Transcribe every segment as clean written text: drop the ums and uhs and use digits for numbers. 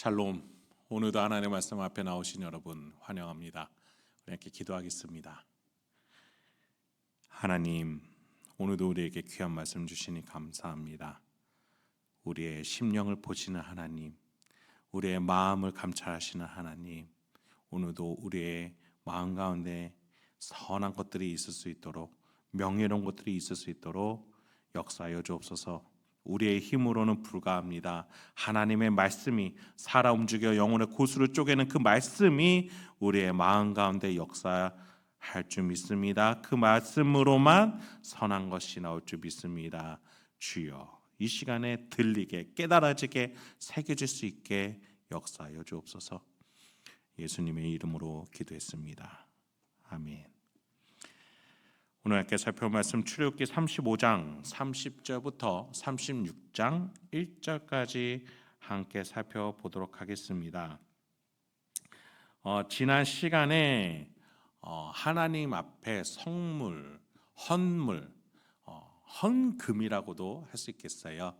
샬롬. 오늘도 하나님의 말씀 앞에 나오신 여러분 환영합니다. 우리 함께 기도하겠습니다. 하나님, 오늘도 우리에게 귀한 말씀 주시니 감사합니다. 우리의 심령을 보시는 하나님, 우리의 마음을 감찰하시는 하나님, 오늘도 우리의 마음 가운데 선한 것들이 있을 수 있도록, 명예로운 것들이 있을 수 있도록 역사하여 주옵소서. 우리의 힘으로는 불가합니다. 하나님의 말씀이 살아 움직여 영혼의 고수를 쪼개는 그 말씀이 우리의 마음 가운데 역사할 줄 믿습니다. 그 말씀으로만 선한 것이 나올 줄 믿습니다. 주여, 이 시간에 들리게 깨달아지게 새겨질 수 있게 역사하여 주옵소서. 예수님의 이름으로 기도했습니다. 아멘. 오늘 함께 살펴볼 말씀 출애굽기 35장 30절부터 36장 1절까지 함께 살펴보도록 하겠습니다. 지난 시간에 하나님 앞에 성물, 헌물, 헌금이라고도 할 수 있겠어요.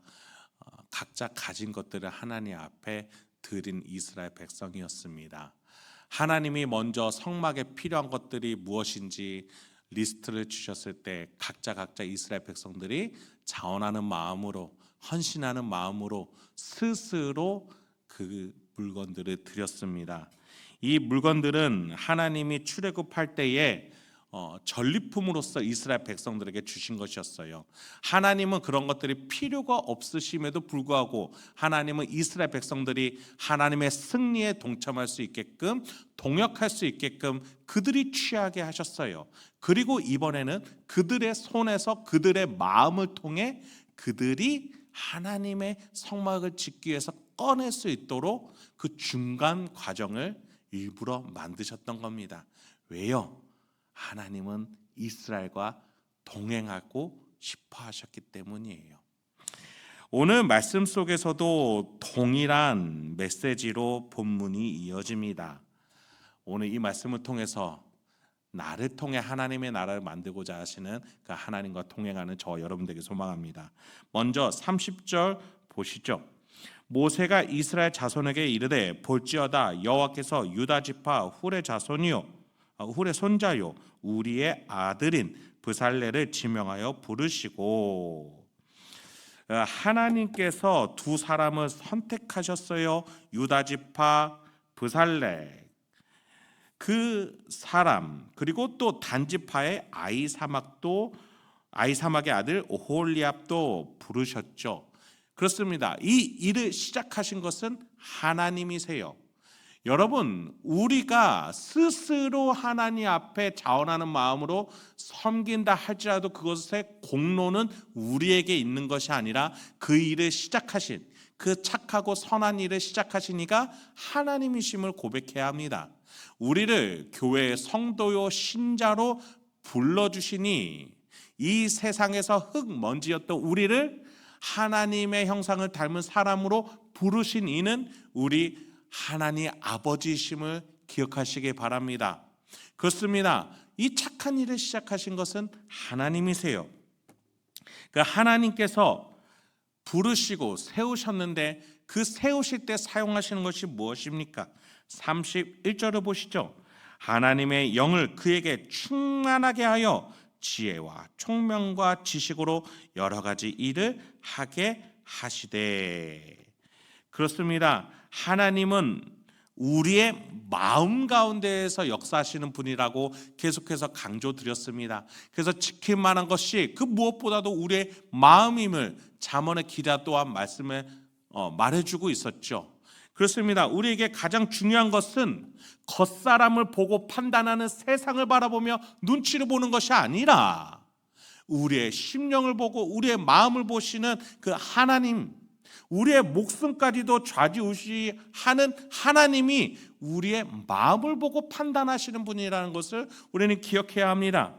각자 가진 것들을 하나님 앞에 드린 이스라엘 백성이었습니다. 하나님이 먼저 성막에 필요한 것들이 무엇인지 리스트를 주셨을 때 각자 이스라엘 백성들이 자원하는 마음으로, 헌신하는 마음으로 스스로 그 물건들을 드렸습니다. 이 물건들은 하나님이 출애굽할 때에 전리품으로서 이스라엘 백성들에게 주신 것이었어요. 하나님은 그런 것들이 필요가 없으심에도 불구하고 하나님은 이스라엘 백성들이 하나님의 승리에 동참할 수 있게끔, 동역할 수 있게끔 그들이 취하게 하셨어요. 그리고 이번에는 그들의 손에서 그들의 마음을 통해 그들이 하나님의 성막을 짓기 위해서 꺼낼 수 있도록 그 중간 과정을 일부러 만드셨던 겁니다. 왜요? 하나님은 이스라엘과 동행하고 싶어 하셨기 때문이에요. 오늘 말씀 속에서도 동일한 메시지로 본문이 이어집니다. 오늘 이 말씀을 통해서 나를 통해 하나님의 나라를 만들고자 하시는 그 하나님과 동행하는 저 여러분들에게 소망합니다. 먼저 30절 보시죠. 모세가 이스라엘 자손에게 이르되 볼지어다 여호와께서 유다 지파 훌의 자손이요 훌의 손자요 우리의 아들인 브살레를 지명하여 부르시고, 하나님께서 두 사람을 선택하셨어요. 유다 지파 브살레, 그 사람, 그리고 또 단지파의 아이사막의 아들 오홀리압도 부르셨죠. 그렇습니다. 이 일을 시작하신 것은 하나님이세요. 여러분, 우리가 스스로 하나님 앞에 자원하는 마음으로 섬긴다 할지라도 그것의 공로는 우리에게 있는 것이 아니라 그 일을 시작하신, 그 착하고 선한 일을 시작하신 이가 하나님이심을 고백해야 합니다. 우리를 교회의 성도요 신자로 불러주시니 이 세상에서 흙먼지였던 우리를 하나님의 형상을 닮은 사람으로 부르신 이는 우리 하나님 아버지이심을 기억하시기 바랍니다. 그렇습니다. 이 착한 일을 시작하신 것은 하나님이세요. 그 하나님께서 부르시고 세우셨는데 그 세우실 때 사용하시는 것이 무엇입니까? 31절을 보시죠. 하나님의 영을 그에게 충만하게 하여 지혜와 총명과 지식으로 여러 가지 일을 하게 하시되. 그렇습니다. 하나님은 우리의 마음 가운데에서 역사하시는 분이라고 계속해서 강조드렸습니다. 그래서 지킬 만한 것이 그 무엇보다도 우리의 마음임을 잠언의 기자 또한 말씀에 말해주고 있었죠. 그렇습니다. 우리에게 가장 중요한 것은 겉사람을 보고 판단하는 세상을 바라보며 눈치를 보는 것이 아니라 우리의 심령을 보고 우리의 마음을 보시는 그 하나님, 우리의 목숨까지도 좌지우지하는 하나님이 우리의 마음을 보고 판단하시는 분이라는 것을 우리는 기억해야 합니다.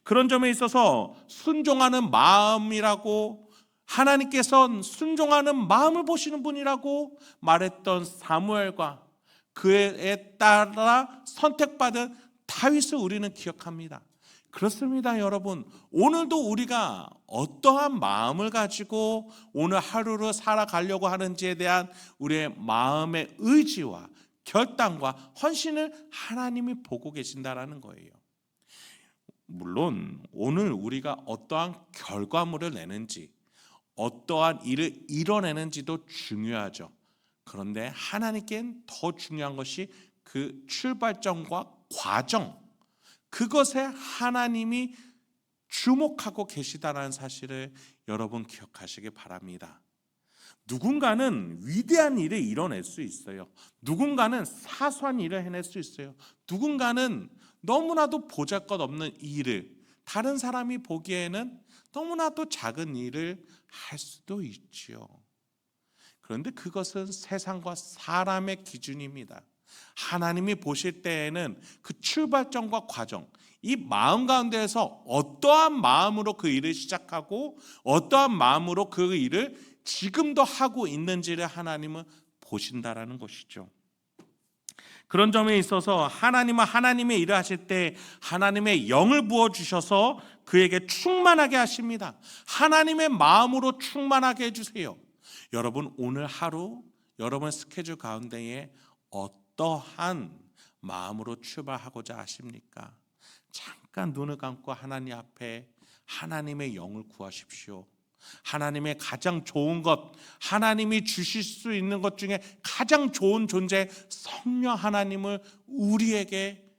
그런 점에 있어서 순종하는 마음이라고, 하나님께서는 순종하는 마음을 보시는 분이라고 말했던 사무엘과 그에 따라 선택받은 다윗을 우리는 기억합니다. 그렇습니다, 여러분. 오늘도 우리가 어떠한 마음을 가지고 오늘 하루를 살아가려고 하는지에 대한 우리의 마음의 의지와 결단과 헌신을 하나님이 보고 계신다라는 거예요. 물론 오늘 우리가 어떠한 결과물을 내는지, 어떠한 일을 이뤄내는지도 중요하죠. 그런데 하나님께는 더 중요한 것이 그 출발점과 과정, 그것에 하나님이 주목하고 계시다는 사실을 여러분 기억하시기 바랍니다. 누군가는 위대한 일을 이뤄낼 수 있어요. 누군가는 사소한 일을 해낼 수 있어요. 누군가는 너무나도 보잘것없는 일을, 다른 사람이 보기에는 너무나도 작은 일을 할 수도 있지요. 그런데 그것은 세상과 사람의 기준입니다. 하나님이 보실 때에는 그 출발점과 과정, 이 마음 가운데에서 어떠한 마음으로 그 일을 시작하고 어떠한 마음으로 그 일을 지금도 하고 있는지를 하나님은 보신다라는 것이죠. 그런 점에 있어서 하나님은 하나님의 일을 하실 때 하나님의 영을 부어주셔서 그에게 충만하게 하십니다. 하나님의 마음으로 충만하게 해주세요. 여러분, 오늘 하루 여러분 스케줄 가운데에 어떠한 마음으로 출발하고자 하십니까? 잠깐 눈을 감고 하나님 앞에 하나님의 영을 구하십시오. 하나님의 가장 좋은 것, 하나님이 주실 수 있는 것 중에 가장 좋은 존재 성령 하나님을 우리에게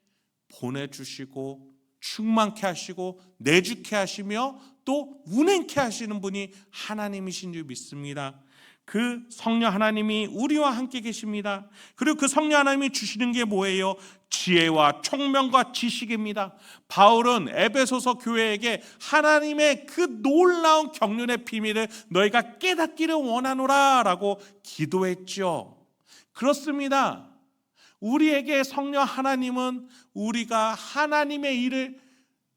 보내주시고 충만케 하시고 내주케 하시며 또 운행케 하시는 분이 하나님이신 줄 믿습니다. 그 성령 하나님이 우리와 함께 계십니다. 그리고 그 성령 하나님이 주시는 게 뭐예요? 지혜와 총명과 지식입니다. 바울은 에베소서 교회에게 하나님의 그 놀라운 경륜의 비밀을 너희가 깨닫기를 원하노라 라고 기도했죠. 그렇습니다. 우리에게 성령 하나님은 우리가 하나님의 일을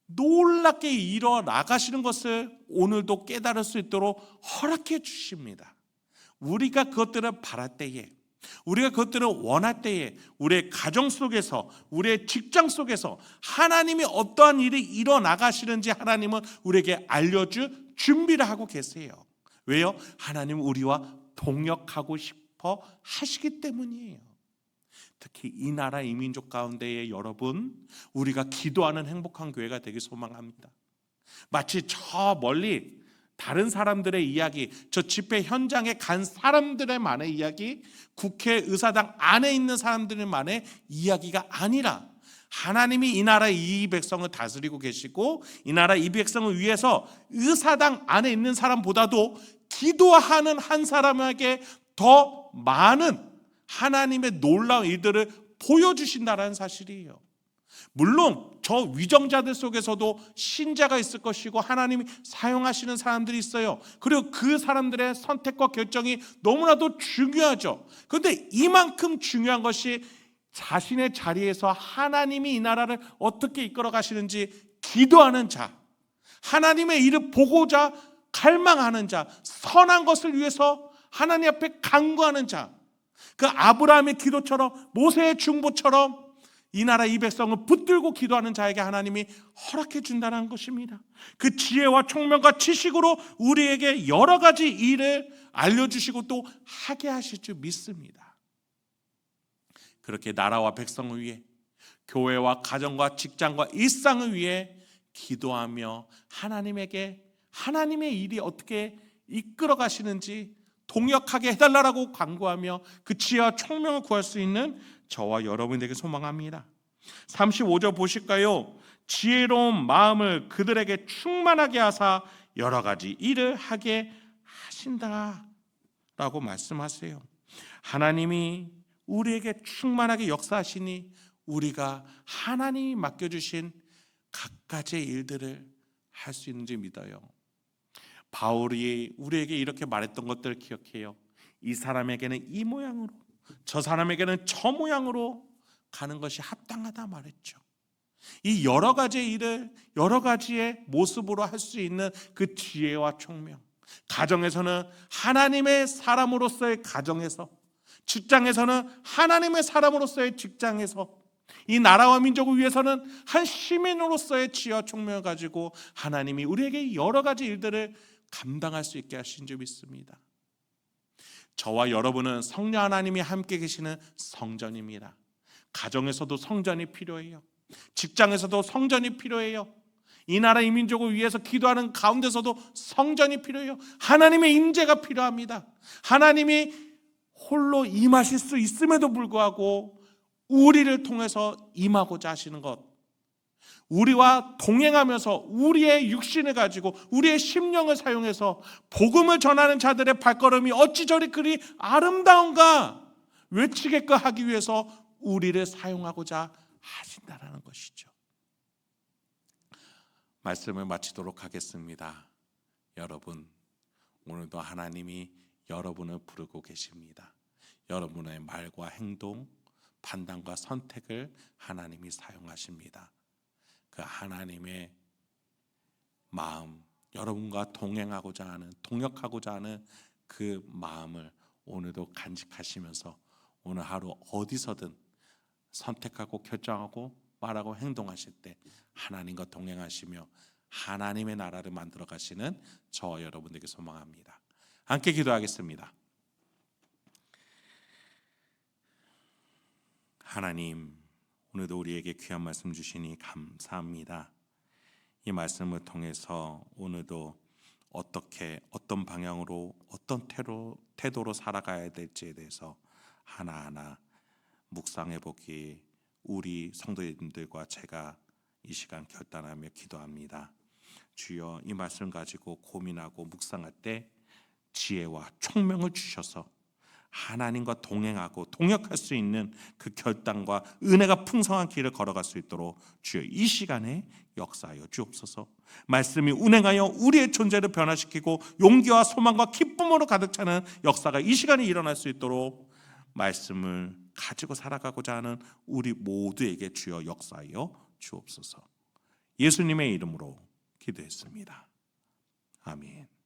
놀랍게 이뤄 나가시는 것을 오늘도 깨달을 수 있도록 허락해 주십니다. 우리가 그것들을 바랄 때에, 우리가 그것들을 원할 때에, 우리의 가정 속에서, 우리의 직장 속에서 하나님이 어떠한 일이 일어나가시는지 하나님은 우리에게 알려줄 준비를 하고 계세요. 왜요? 하나님은 우리와 동역하고 싶어 하시기 때문이에요. 특히 이 나라 이 민족 가운데에 여러분, 우리가 기도하는 행복한 교회가 되길 소망합니다. 마치 저 멀리 다른 사람들의 이야기, 저 집회 현장에 간 사람들의만의 이야기, 국회의사당 안에 있는 사람들만의 이야기가 아니라 하나님이 이 나라 이 백성을 다스리고 계시고 이 나라 이 백성을 위해서 의사당 안에 있는 사람보다도 기도하는 한 사람에게 더 많은 하나님의 놀라운 일들을 보여주신다는 사실이에요. 물론 저 위정자들 속에서도 신자가 있을 것이고 하나님이 사용하시는 사람들이 있어요. 그리고 그 사람들의 선택과 결정이 너무나도 중요하죠. 그런데 이만큼 중요한 것이 자신의 자리에서 하나님이 이 나라를 어떻게 이끌어 가시는지 기도하는 자, 하나님의 일을 보고자 갈망하는 자, 선한 것을 위해서 하나님 앞에 간구하는 자, 그 아브라함의 기도처럼 모세의 중보처럼 이 나라 이 백성을 붙들고 기도하는 자에게 하나님이 허락해 준다는 것입니다. 그 지혜와 총명과 지식으로 우리에게 여러 가지 일을 알려주시고 또 하게 하실 줄 믿습니다. 그렇게 나라와 백성을 위해, 교회와 가정과 직장과 일상을 위해 기도하며 하나님에게 하나님의 일이 어떻게 이끌어 가시는지 동역하게 해달라고 간구하며 그 지혜와 총명을 구할 수 있는 저와 여러분에게 소망합니다. 35절 보실까요? 지혜로운 마음을 그들에게 충만하게 하사 여러 가지 일을 하게 하신다라고 말씀하세요. 하나님이 우리에게 충만하게 역사하시니 우리가 하나님이 맡겨주신 각가지의 일들을 할 수 있는지 믿어요. 바울이 우리에게 이렇게 말했던 것들을 기억해요. 이 사람에게는 이 모양으로, 저 사람에게는 저 모양으로 가는 것이 합당하다 말했죠. 이 여러 가지의 일을 여러 가지의 모습으로 할 수 있는 그 지혜와 총명, 가정에서는 하나님의 사람으로서의 가정에서, 직장에서는 하나님의 사람으로서의 직장에서, 이 나라와 민족을 위해서는 한 시민으로서의 지혜와 총명을 가지고 하나님이 우리에게 여러 가지 일들을 감당할 수 있게 하신 줄 믿습니다. 저와 여러분은 성령 하나님이 함께 계시는 성전입니다. 가정에서도 성전이 필요해요. 직장에서도 성전이 필요해요. 이 나라 이 민족을 위해서 기도하는 가운데서도 성전이 필요해요. 하나님의 임재가 필요합니다. 하나님이 홀로 임하실 수 있음에도 불구하고 우리를 통해서 임하고자 하시는 것, 우리와 동행하면서 우리의 육신을 가지고 우리의 심령을 사용해서 복음을 전하는 자들의 발걸음이 어찌 저리 그리 아름다운가 외치게끔 하기 위해서 우리를 사용하고자 하신다라는 것이죠. 말씀을 마치도록 하겠습니다. 여러분, 오늘도 하나님이 여러분을 부르고 계십니다. 여러분의 말과 행동, 판단과 선택을 하나님이 사용하십니다. 그 하나님의 마음, 여러분과 동행하고자 하는, 동역하고자 하는 그 마음을 오늘도 간직하시면서 오늘 하루 어디서든 선택하고 결정하고 말하고 행동하실 때 하나님과 동행하시며 하나님의 나라를 만들어 가시는 저와 여러분에게 소망합니다. 함께 기도하겠습니다. 하나님, 오늘도 우리에게 귀한 말씀 주시니 감사합니다. 이 말씀을 통해서 오늘도 어떻게, 어떤 방향으로, 어떤 태도로 살아가야 될지에 대해서 하나하나 묵상해 보기 우리 성도님들과 제가 이 시간 결단하며 기도합니다. 주여, 이 말씀 가지고 고민하고 묵상할 때 지혜와 총명을 주셔서 하나님과 동행하고 동역할 수 있는 그 결단과 은혜가 풍성한 길을 걸어갈 수 있도록 주여 이 시간에 역사하여 주옵소서. 말씀이 운행하여 우리의 존재를 변화시키고 용기와 소망과 기쁨으로 가득 차는 역사가 이 시간에 일어날 수 있도록 말씀을 가지고 살아가고자 하는 우리 모두에게 주여 역사하여 주옵소서. 예수님의 이름으로 기도했습니다. 아멘.